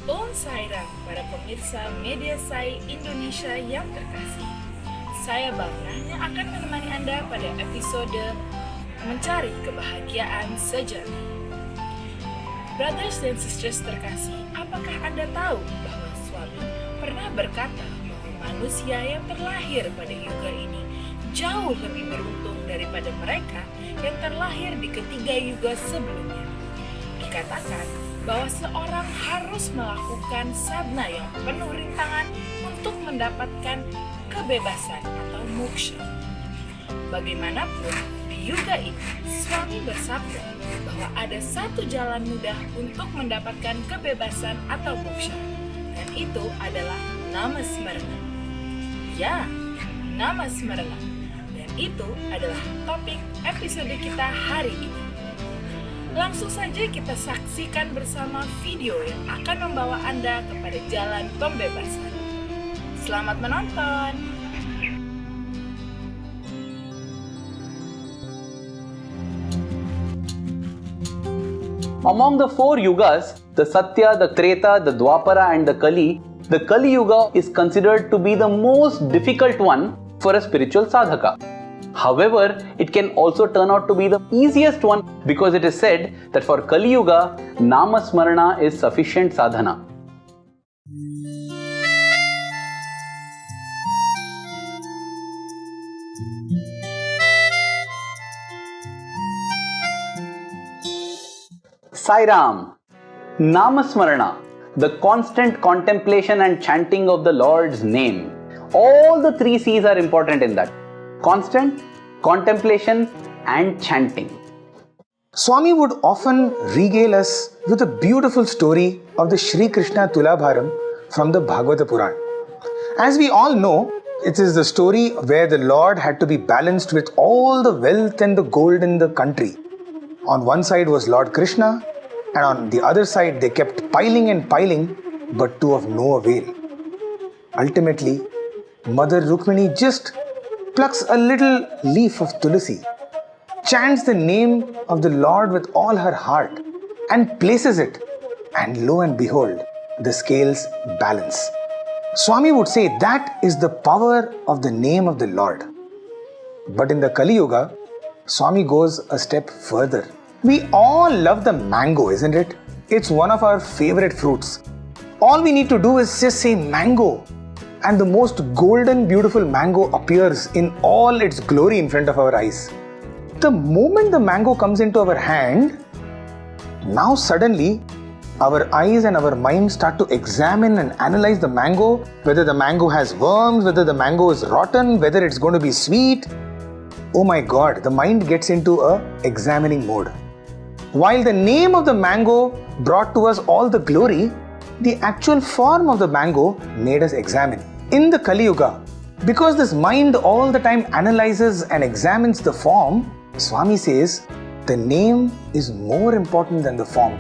Om Sairam para pemirsa media Sai Indonesia yang terkasih. Saya Bangna yang akan menemani Anda pada episode Mencari Kebahagiaan Sejati. Brothers dan sisters terkasih, apakah Anda tahu bahwa suami pernah berkata bahwa manusia yang terlahir pada yuga ini jauh lebih beruntung daripada mereka yang terlahir di ketiga yuga sebelumnya. Dikatakan bahwa seorang harus melakukan sadhana yang penuh rintangan untuk mendapatkan kebebasan atau moksha. Bagaimanapun, di yuga ini, suami bersabda bahwa ada satu jalan mudah untuk mendapatkan kebebasan atau moksha, dan itu adalah Namasmarana. Ya, Namasmarana. Dan itu adalah topik episode kita hari ini. Langsung saja kita saksikan bersama video yang akan membawa Anda kepada jalan pembebasan. Selamat menonton! Among the four yugas, the Satya, the Treta, the Dwapara and the Kali Yuga is considered to be the most difficult one for a spiritual sadhaka. However, it can also turn out to be the easiest one because it is said that for Kali Yuga, Namasmarana is sufficient sadhana. Sai Ram, Namasmarana, the constant contemplation and chanting of the Lord's name. All the three C's are important in that. Constant, contemplation and chanting. Swami would often regale us with a beautiful story of the Sri Krishna Tulabharam from the Bhagavata Purana. As we all know, it is the story where the Lord had to be balanced with all the wealth and the gold in the country. On one side was Lord Krishna, and on the other side they kept piling and piling, but to of no avail. Ultimately, Mother Rukmini just plucks a little leaf of tulsi, chants the name of the Lord with all her heart, and places it, and lo and behold, the scales balance. Swami would say that is the power of the name of the Lord. But in the Kali Yuga, Swami goes a step further. We all love the mango, isn't it? It's one of our favorite fruits. All we need to do is just say mango, and the most golden, beautiful mango appears in all its glory in front of our eyes. The moment the mango comes into our hand, now suddenly our eyes and our mind start to examine and analyze the mango, whether the mango has worms, whether the mango is rotten, whether it's going to be sweet. Oh my God, the mind gets into a examining mode. While the name of the mango brought to us all the glory, the actual form of the mango made us examine. In the Kali Yuga, because this mind all the time analyzes and examines the form, Swami says the name is more important than the form.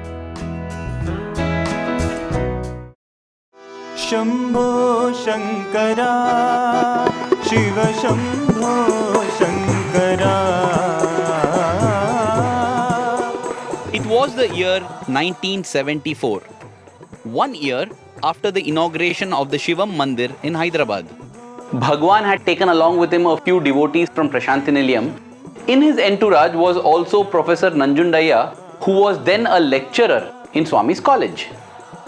Shambho Shankara, Shiva Shambho Shankara. It was the year 1974, 1 year after the inauguration of the Shivam Mandir in Hyderabad. Bhagwan had taken along with him a few devotees from Prashantinilayam. In his entourage was also Professor Nanjundaya, who was then a lecturer in Swami's college.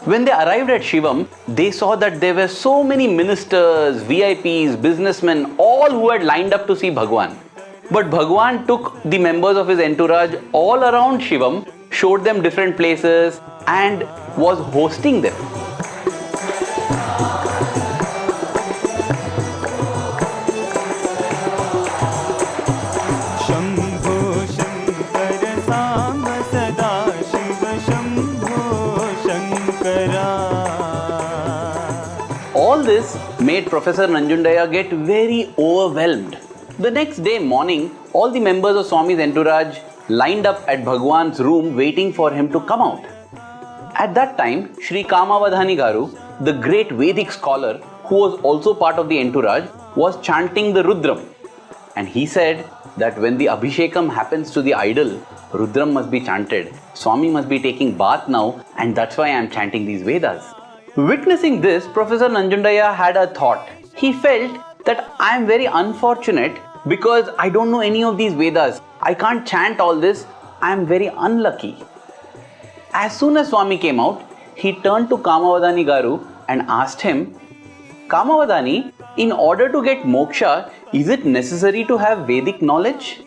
When they arrived at Shivam, they saw that there were so many ministers, VIPs, businessmen, all who had lined up to see Bhagwan. But Bhagwan took the members of his entourage all around Shivam, showed them different places and was hosting them. Shambho Shankara Sama Sada Shiva Shambho Shankara. All this made Professor Nanjundaya get very overwhelmed. The next day morning, all the members of Swami's entourage lined up at Bhagwan's room waiting for him to come out. At that time, Sri Kamavadhani Garu, the great Vedic scholar who was also part of the entourage, was chanting the Rudram. And he said that when the Abhishekam happens to the idol, Rudram must be chanted. Swami must be taking bath now, and that's why I am chanting these Vedas. Witnessing this, Professor Nanjundaya had a thought. He felt that I am very unfortunate because I don't know any of these Vedas. I can't chant all this. I am very unlucky. As soon as Swami came out, he turned to Kamavadani Garu and asked him, Kamavadani, in order to get moksha, is it necessary to have Vedic knowledge?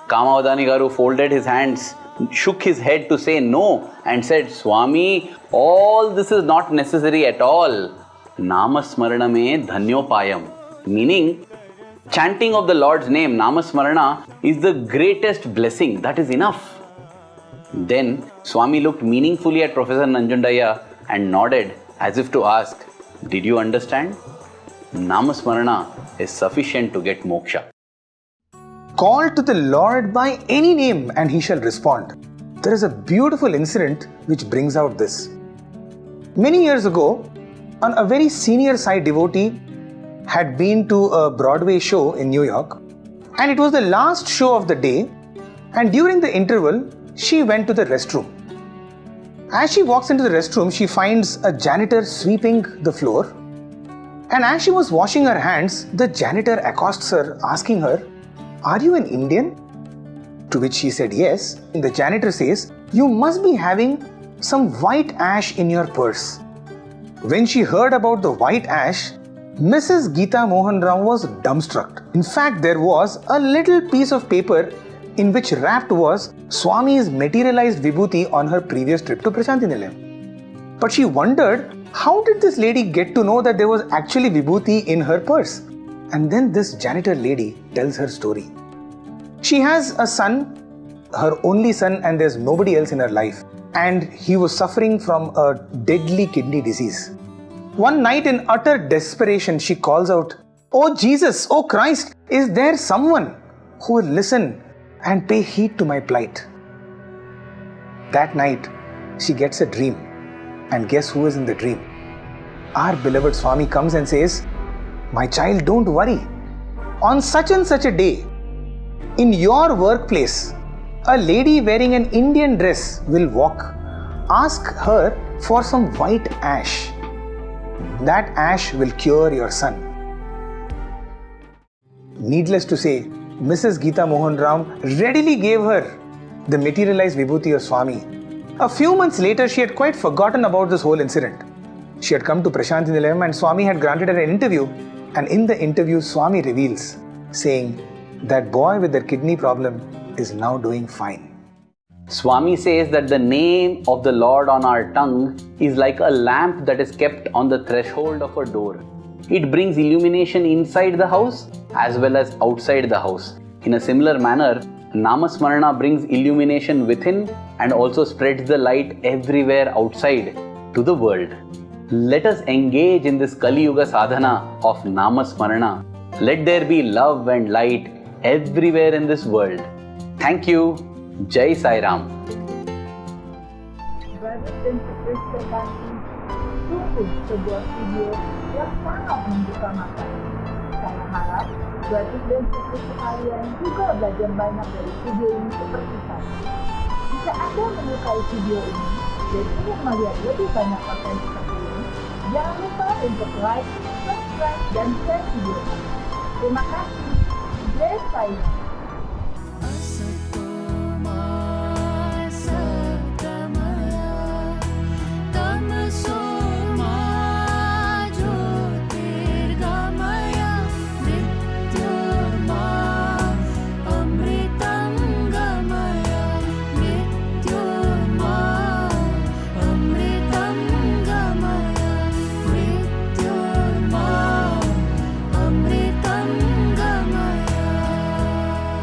Kamavadani Garu folded his hands, shook his head to say no and said, Swami, all this is not necessary at all. Namasmarana me dhanyopayam. Meaning, chanting of the Lord's name, Namasmarana, is the greatest blessing. That is enough. Then Swami looked meaningfully at Professor Nanjundaya and nodded as if to ask, did you understand? Namasmarana is sufficient to get moksha. Call to the Lord by any name and he shall respond. There is a beautiful incident which brings out this. Many years ago, a very senior Sai devotee had been to a Broadway show in New York, and it was the last show of the day, and during the interval, she went to the restroom. As she walks into the restroom, she finds a janitor sweeping the floor, and as she was washing her hands, the janitor accosts her, asking her, "Are you an Indian?" To which she said yes, and the janitor says, "You must be having some white ash in your purse." When she heard about the white ash, Mrs. Geeta Mohan Rao was dumbstruck. In fact, there was a little piece of paper in which wrapped was Swami's materialized vibhuti on her previous trip to Prashanti Nilayam. But she wondered, how did this lady get to know that there was actually vibhuti in her purse? And then this janitor lady tells her story. She has a son, her only son, and there's nobody else in her life. And he was suffering from a deadly kidney disease. One night in utter desperation, she calls out, "Oh Jesus, oh Christ, is there someone who will listen and pay heed to my plight?" That night, she gets a dream. And guess who is in the dream? Our beloved Swami comes and says, "My child, don't worry. On such and such a day, in your workplace, a lady wearing an Indian dress will walk. Ask her for some white ash. That ash will cure your son." Needless to say, Mrs. Geeta Mohan Ram readily gave her the materialized vibhuti of Swami. A few months later, she had quite forgotten about this whole incident. She had come to Prashanti Nilayam and Swami had granted her an interview. And in the interview, Swami reveals, saying, that boy with the kidney problem is now doing fine. Swami says that the name of the Lord on our tongue is like a lamp that is kept on the threshold of a door. It brings illumination inside the house as well as outside the house. In a similar manner, Namasmarana brings illumination within and also spreads the light everywhere outside to the world. Let us engage in this Kali Yuga sadhana of Namasmarana. Let there be love and light everywhere in this world. Thank you. Jai Sai Ram. Brothers and sisters terkasih, sungguh sebuah video yang sangat membuka mata. Saya harap brothers dan sisters sekalian juga belajar banyak dari video ini seperti saya. Jika Anda menyukai video ini dan ingin melihat lebih banyak konten seperti ini, jangan lupa untuk like, subscribe, dan share video ini. Terima kasih. Jai Sai Ram.